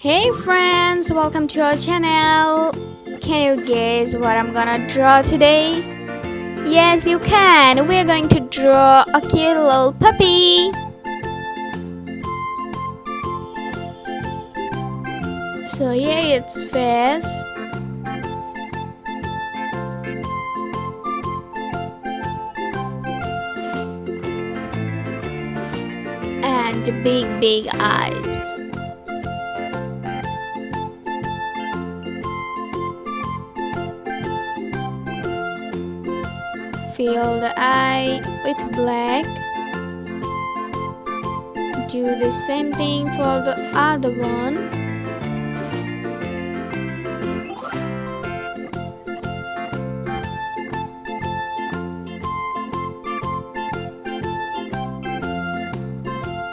Hey friends, welcome to our channel. Can you guess what I'm gonna draw today? Yes, you can. We're going to draw a cute little puppy. So here its face. And big eyes. Fill the eye with black. Do the same thing for the other one.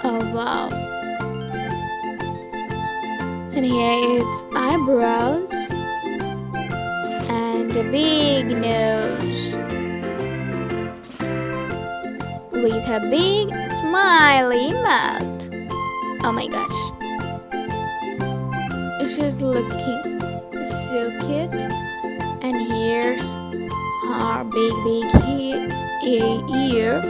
Oh wow. And here its eyebrows and a big nose with a big smiley mouth. Oh my gosh, it's just looking so cute. And here's her big ear.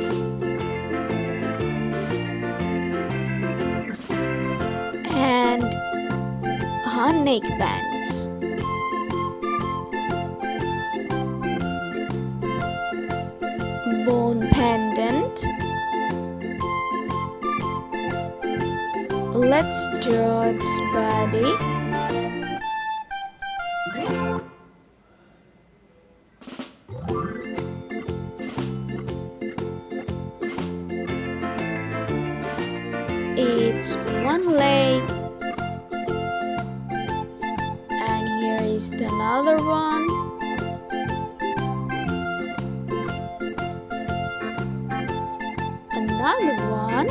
And her neckbands. Bone pendant. Let's draw its body. It's one leg, and here is another one. Another one.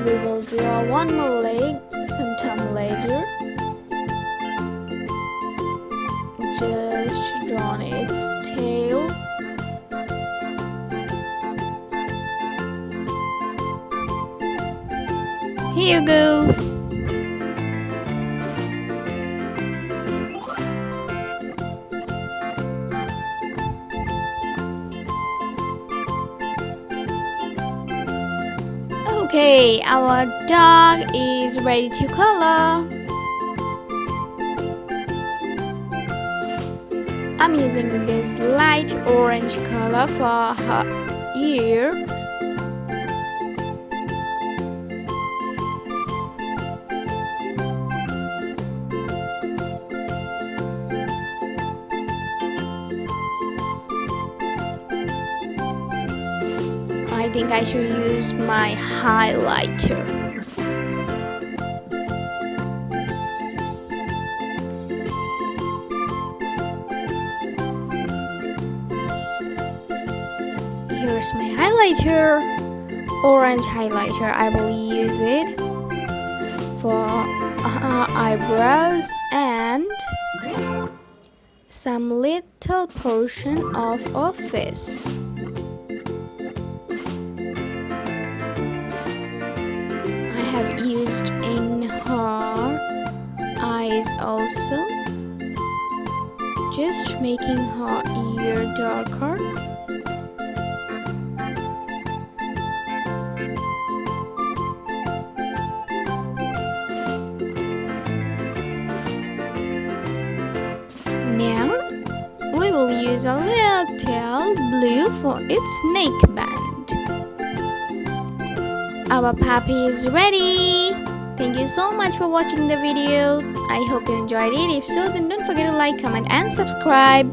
We will draw one more leg sometime later. Just draw its tail. Here you go. Okay, our dog is ready to color. I'm using this light orange color for her ear. I think I should use my highlighter. Here's my highlighter, orange highlighter. I will use it for eyebrows and some little portion of her face. I have used in her eyes also, just making her ear darker. Now we will use a little blue for its neckband. Our puppy is ready. Thank you so much for watching the video. I hope you enjoyed it. If so, then don't forget to like, comment and subscribe.